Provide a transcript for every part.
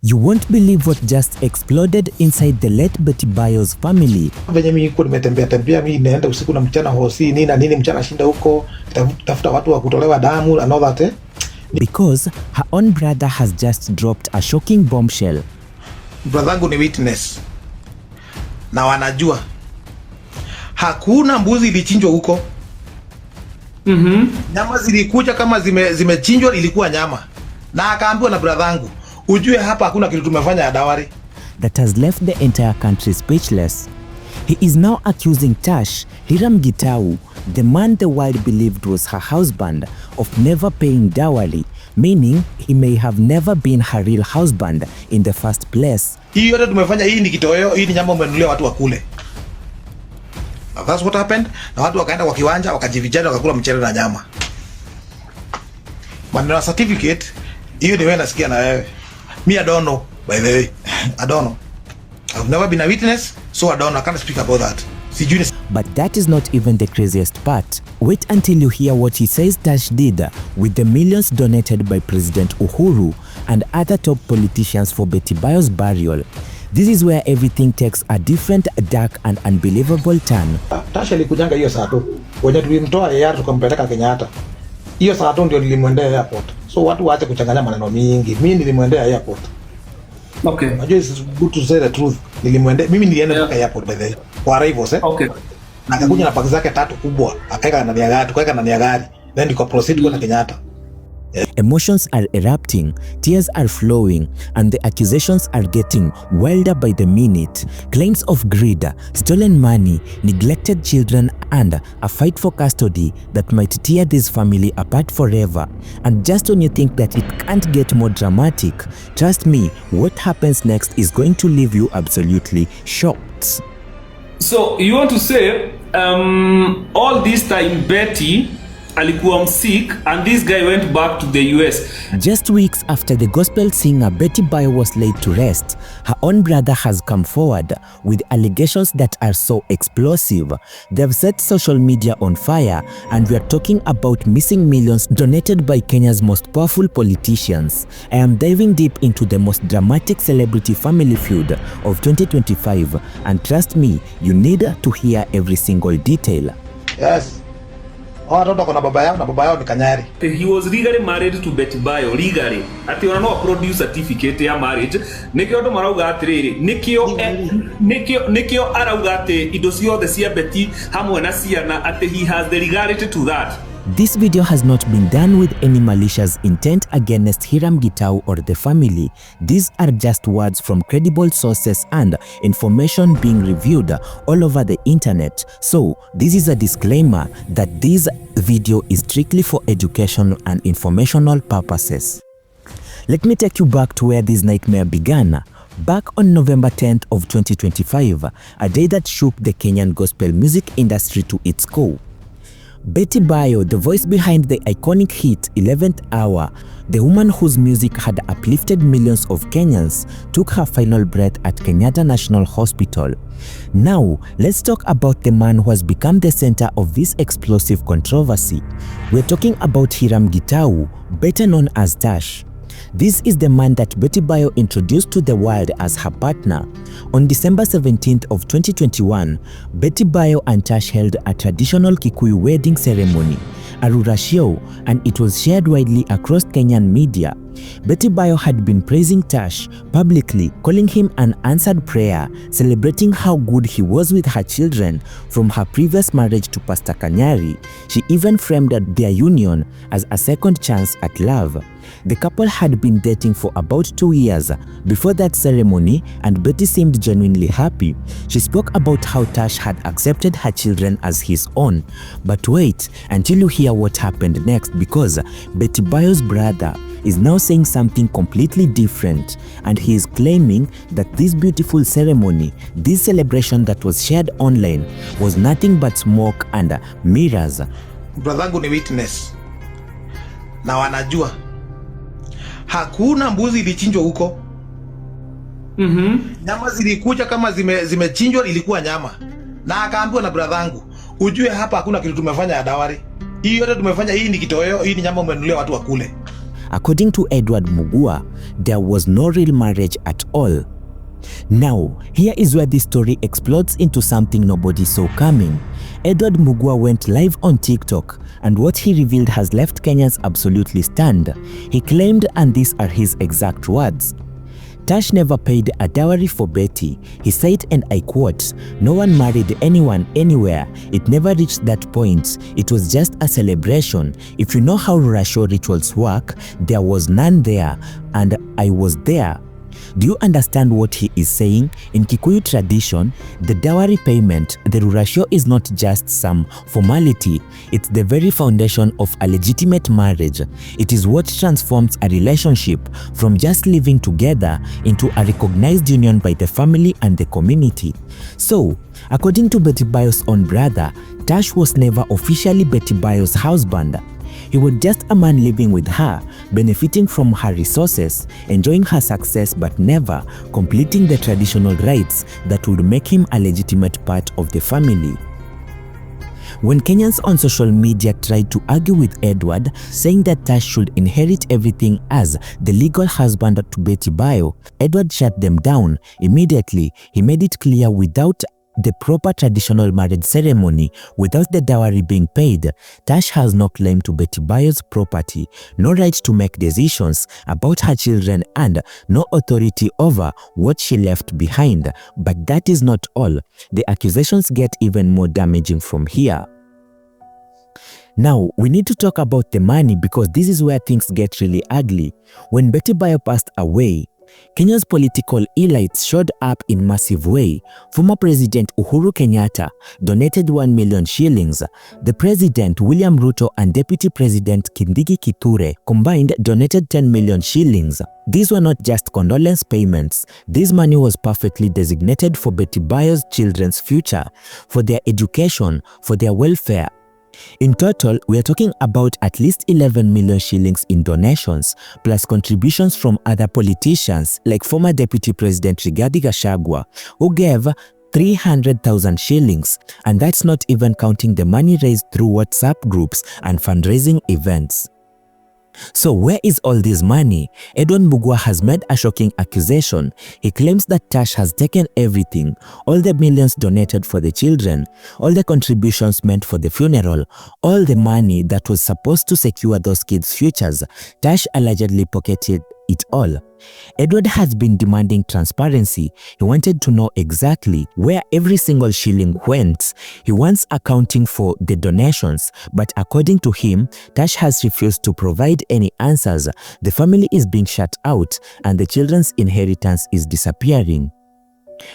You won't believe what just exploded inside the late Bayo's family. Venye mimi niko nimetembea mimi naenda usiku na mchana hosi nini na nini mchana shinda huko tafuta watu wa kutolewa damu and all that. Because her own brother has just dropped a shocking bombshell. Brother ni witness. Na wanajua hakuna mbuzi ilichinjwa huko. Nyama zilikuja kama zimechinjwa ilikuwa nyama. Na akaambiwa na brother ujue hapa hakuna kitu tumefanya ya dawari. That has left the entire country speechless. He is now accusing Tash, Hiram Gitau, the man the world believed was her husband, of never paying dowry, meaning he may have never been her real husband in the first place. Hii yote tumefanya, hii ni kitoweo, hii ni nyama umenunulia watu wakule. That's what happened. Na watu wakaenda kwa kiwanja wakajivijana wakakula mchele na nyama. Maneno ya certificate hiyo ni wewe nasikia na wewe. Me, I don't know, by the way. I don't know. I've never been a witness, so I don't know. I can't speak about that. But that is not even the craziest part. Wait until you hear what he says Tash did with the millions donated by President Uhuru and other top politicians for Bayo's burial. This is where everything takes a different, dark and unbelievable turn. Tash alikujanga hiyo saa tu. Wenye tulimtoa AR tukampeleka Kenyatta. Hiyo saa tu ndio nilimwendea airport. So watu waache kuchanganya maneno mingi. Mimi nilimwendea airport. Okay. Najua it's good to say the truth. Mimi nilienda mpaka airport by the way. Kwa arrivals Okay. Na akakuja na paki zake 3 kubwa. Akaeka ndani ya gari, tukaeka ndani ya gari. Then niko proceed kwenda Kenyatta. Emotions are erupting, tears are flowing, and the accusations are getting wilder by the minute. Claims of greed, stolen money, neglected children, and a fight for custody that might tear this family apart forever. And just when you think that it can't get more dramatic, trust me, what happens next is going to leave you absolutely shocked. So you want to say all this time Betty alikuwa sick and this guy went back to the US. Just weeks after the gospel singer Bayo was laid to rest, her own brother has come forward with allegations that are so explosive. They've set social media on fire, and we are talking about missing millions donated by Kenya's most powerful politicians. I am diving deep into the most dramatic celebrity family feud of 2025, and trust me, you need to hear every single detail. Yes. Watoto kuna baba yao na baba yao ni Kanyari. He was legally married to Bayo, legally. Ati wana no produce certificate ya marriage. Nikio ndo marauga atiriri. Nikio arauga ati indo ciothe cia Betty hamwe na ciana ati he has the legality to that. This video has not been done with any malicious intent against Hiram Gitau or the family. These are just words from credible sources and information being reviewed all over the internet. So this is a disclaimer that this video is strictly for educational and informational purposes. Let me take you back to where this nightmare began. Back on November 10th of 2025, a day that shook the Kenyan gospel music industry to its core. Bayo, the voice behind the iconic hit 11th Hour, the woman whose music had uplifted millions of Kenyans, took her final breath at Kenyatta National Hospital. Now, let's talk about the man who has become the center of this explosive controversy. We're talking about Hiram Gitau, better known as Tash. This is the man that Bayo introduced to the world as her partner. On December 17th of 2021, Bayo and Tash held a traditional Kikuyu wedding ceremony, a rurashio, and it was shared widely across Kenyan media. Bayo had been praising Tash publicly, calling him an answered prayer, celebrating how good he was with her children from her previous marriage to Pastor Kanyari. She even framed their union as a second chance at love. The couple had been dating for about 2 years before that ceremony, and Betty seemed genuinely happy. She spoke about how Tash had accepted her children as his own. But wait until you hear what happened next, because Bayo's brother is now saying something completely different, and he is claiming that this beautiful ceremony, this celebration that was shared online, was nothing but smoke and mirrors. Brother ni witness. Na wanajua hakuna mbuzi ilichinjwa huko. Nyama zilikuja kama zimechinjwa ilikuwa nyama. Na akaambiwa na brother ujue hapa hakuna kitu tumefanya ya dawari. Hii yote tumefanya, hii ni kitoweo, hii ni nyama umenunulia watu wakule. According to Edward Mbugua, there was no real marriage at all. Now, here is where this story explodes into something nobody saw coming. Edward Mbugua went live on TikTok, and what he revealed has left Kenyans absolutely stunned. He claimed, and these are his exact words, "Tash never paid a dowry for Betty. He said, and I quote, 'No one married anyone anywhere. It never reached that point. It was just a celebration. If you know how Rurasho rituals work, there was none there, and I was there.'" Do you understand what he is saying? In Kikuyu tradition, the dowry payment, the Rurasho, is not just some formality. It's the very foundation of a legitimate marriage. It is what transforms a relationship from just living together into a recognized union by the family and the community. So, according to Betty Bayo's own brother, Tash was never officially Betty Bayo's husband. He was just a man living with her, benefiting from her resources, enjoying her success, but never completing the traditional rites that would make him a legitimate part of the family. When Kenyans on social media tried to argue with Edward, saying that Tash should inherit everything as the legal husband to Betty Bayo, Edward shut them down. Immediately, he made it clear without the proper traditional marriage ceremony, without the dowry being paid, Tash has no claim to Betty Bayo's property, no right to make decisions about her children, and no authority over what she left behind. But that is not all. The accusations get even more damaging from here. Now, we need to talk about the money, because this is where things get really ugly. When Betty Bayo passed away, Kenya's political elites showed up in massive way. Former President Uhuru Kenyatta donated 1 million shillings. The President William Ruto and Deputy President Kindiki Kithure combined donated 10 million shillings. These were not just condolence payments. This money was perfectly designated for Betty Bayo's children's future, for their education, for their welfare. In total, we are talking about at least 11 million shillings in donations, plus contributions from other politicians like former Deputy President Rigathi Gachagua, who gave 300,000 shillings, and that's not even counting the money raised through WhatsApp groups and fundraising events. So where is all this money? Edward Mbugua has made a shocking accusation. He claims that Tash has taken everything, all the millions donated for the children, all the contributions meant for the funeral, all the money that was supposed to secure those kids' futures. Tash allegedly pocketed it all. Edward has been demanding transparency. He wanted to know exactly where every single shilling went. He wants accounting for the donations, but according to him, Tash has refused to provide any answers. The family is being shut out, and the children's inheritance is disappearing.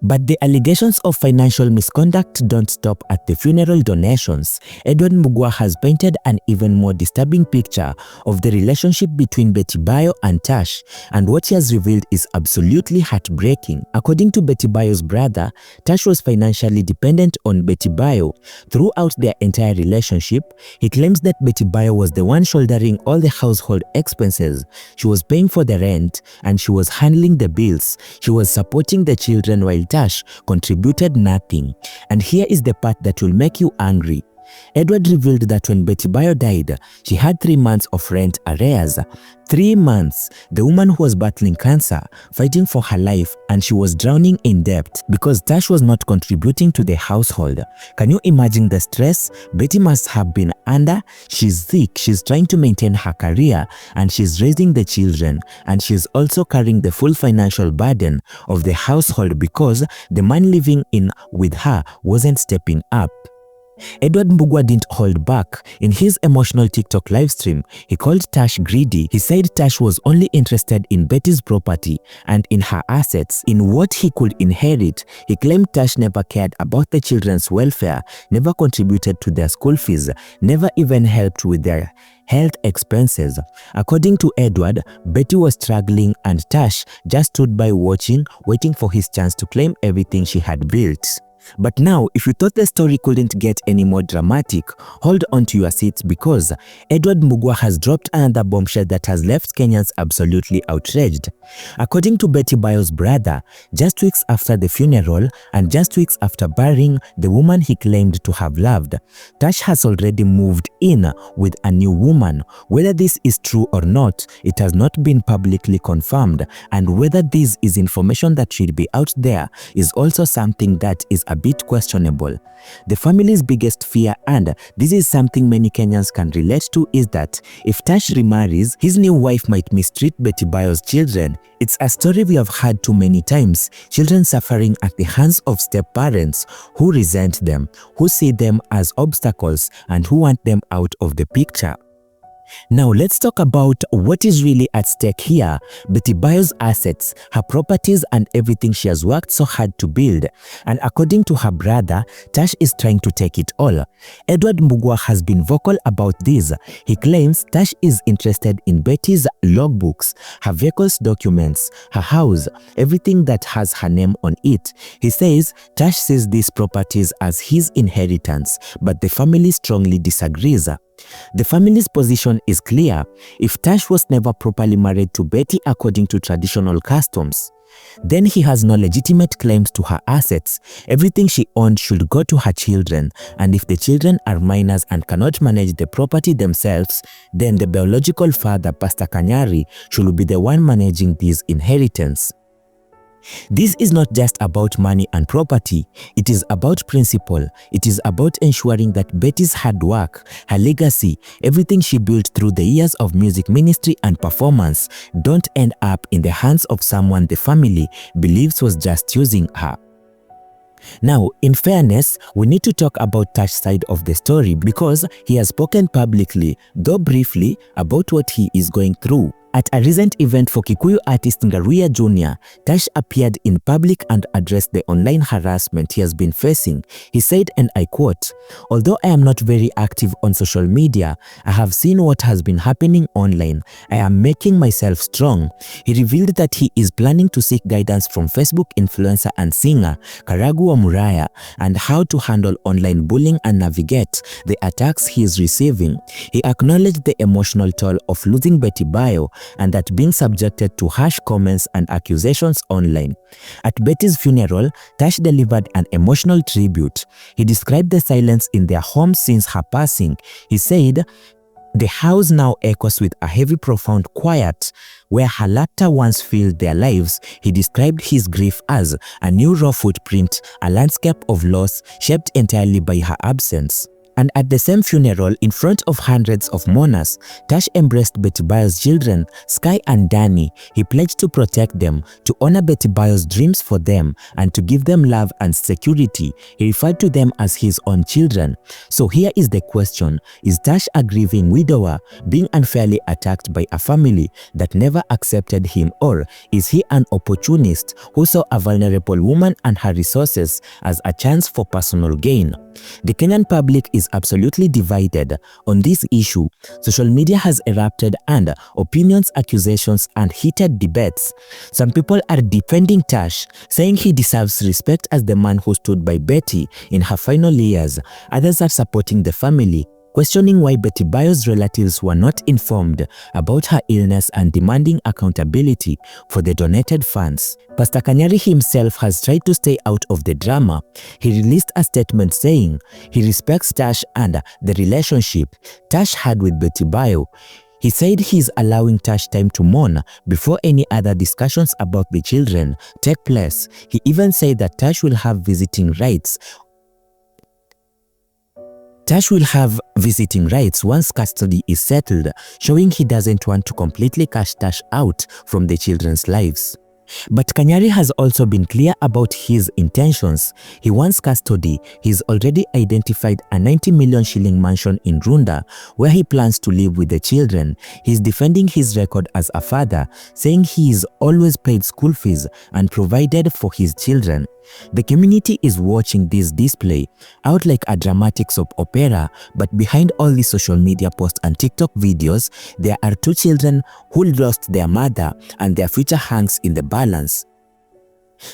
But the allegations of financial misconduct don't stop at the funeral donations. Edward Mbugua has painted an even more disturbing picture of the relationship between Betty Bayo and Tash, and what he has revealed is absolutely heartbreaking. According to Betty Bayo's brother, Tash was financially dependent on Betty Bayo throughout their entire relationship. He claims that Betty Bayo was the one shouldering all the household expenses. She was paying for the rent, and she was handling the bills. She was supporting the children, while Tash contributed nothing. And here is the part that will make you angry. Edward revealed that when Betty Bayo died, she had 3 months of rent arrears. 3 months. The woman who was battling cancer, fighting for her life, and she was drowning in debt because Tash was not contributing to the household. Can you imagine the stress Betty must have been under? She's sick, she's trying to maintain her career, and she's raising the children, and she's also carrying the full financial burden of the household because the man living in with her wasn't stepping up. Edward Mbugua didn't hold back. In his emotional TikTok livestream, he called Tash greedy. He said Tash was only interested in Betty's property and in her assets, in what he could inherit. He claimed Tash never cared about the children's welfare, never contributed to their school fees, never even helped with their health expenses. According to Edward, Betty was struggling and Tash just stood by watching, waiting for his chance to claim everything she had built. But now, if you thought the story couldn't get any more dramatic, hold on to your seats because Edward Mbugua has dropped another bombshell that has left Kenyans absolutely outraged. According to Betty Bayo's brother, just weeks after the funeral and just weeks after burying the woman he claimed to have loved, Tash has already moved in with a new woman. Whether this is true or not, it has not been publicly confirmed, and whether this is information that should be out there is also something that is a bit questionable. The family's biggest fear, and this is something many Kenyans can relate to, is that if Tash remarries, his new wife might mistreat Betty Bayo's children. It's a story we have heard too many times, children suffering at the hands of step-parents who resent them, who see them as obstacles, and who want them out of the picture. Now let's talk about what is really at stake here. Betty Bayo's assets, her properties, and everything she has worked so hard to build. And according to her brother, Tash is trying to take it all. Edward Mbugua has been vocal about this. He claims Tash is interested in Betty's logbooks, her vehicle's documents, her house, everything that has her name on it. He says Tash sees these properties as his inheritance, but the family strongly disagrees. The family's position is clear. If Tash was never properly married to Betty according to traditional customs, then he has no legitimate claims to her assets. Everything she owned should go to her children, and if the children are minors and cannot manage the property themselves, then the biological father, Pastor Kanyari, should be the one managing this inheritance. This is not just about money and property, it is about principle. It is about ensuring that Betty's hard work, her legacy, everything she built through the years of music ministry and performance don't end up in the hands of someone the family believes was just using her. Now, in fairness, we need to talk about Tash's side of the story because he has spoken publicly, though briefly, about what he is going through. At a recent event for Kikuyu artist Ngaruya Jr., Tash appeared in public and addressed the online harassment he has been facing. He said, and I quote, "Although I am not very active on social media, I have seen what has been happening online. I am making myself strong." He revealed that he is planning to seek guidance from Facebook influencer and singer Karagu Muraya and how to handle online bullying and navigate the attacks he is receiving. He acknowledged the emotional toll of losing Betty Bayo and that being subjected to harsh comments and accusations online. At Betty's funeral, Tash delivered an emotional tribute. He described the silence in their home since her passing. He said, "The house now echoes with a heavy, profound quiet where her laughter once filled their lives." He described his grief as a new raw footprint, a landscape of loss shaped entirely by her absence. And at the same funeral, in front of hundreds of mourners, Tash embraced Betty Bayo's children, Sky and Danny. He pledged to protect them, to honor Betty Bayo's dreams for them, and to give them love and security. He referred to them as his own children. So here is the question: is Tash a grieving widower, being unfairly attacked by a family that never accepted him, or is he an opportunist who saw a vulnerable woman and her resources as a chance for personal gain? The Kenyan public is absolutely divided on this issue. Social media has erupted and opinions, accusations, and heated debates. Some people are defending Tash, saying he deserves respect as the man who stood by Betty in her final years. Others are supporting the family, questioning why Betty Bayo's relatives were not informed about her illness and demanding accountability for the donated funds. Pastor Kanyari himself has tried to stay out of the drama. He released a statement saying he respects Tash and the relationship Tash had with Betty Bayo. He said he's allowing Tash time to mourn before any other discussions about the children take place. He even said that Tash will have visiting rights once custody is settled, showing he doesn't want to completely cash Tash out from the children's lives. But Kanyari has also been clear about his intentions. He wants custody. He's already identified a 90 million shilling mansion in Runda where he plans to live with the children. He's defending his record as a father, saying he's always paid school fees and provided for his children. The community is watching this display out like a dramatic soap opera, but behind all the social media posts and TikTok videos, there are two children who lost their mother and their future hangs in the balance.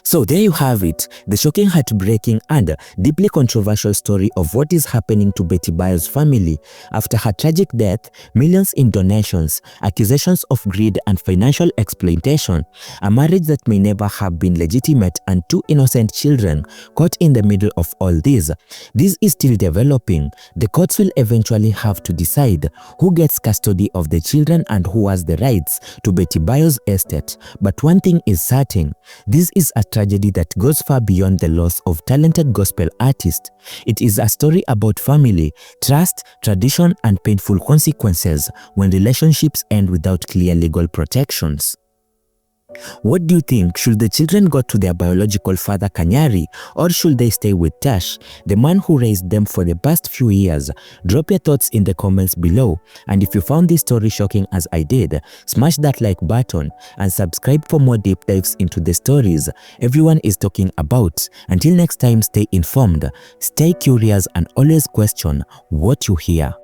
So there you have it, the shocking, heartbreaking and deeply controversial story of what is happening to Betty Bayo's family after her tragic death, millions in donations, accusations of greed and financial exploitation, a marriage that may never have been legitimate, and 2 innocent children caught in the middle of all this. This is still developing. The courts will eventually have to decide who gets custody of the children and who has the rights to Betty Bayo's estate. But one thing is certain, this is a tragedy that goes far beyond the loss of talented gospel artists. It is a story about family, trust, tradition, and painful consequences when relationships end without clear legal protections. What do you think? Should the children go to their biological father Kanyari, or should they stay with Tash, the man who raised them for the past few years? Drop your thoughts in the comments below, and if you found this story shocking as I did, smash that like button and subscribe for more deep dives into the stories everyone is talking about. Until next time, stay informed, stay curious, and always question what you hear.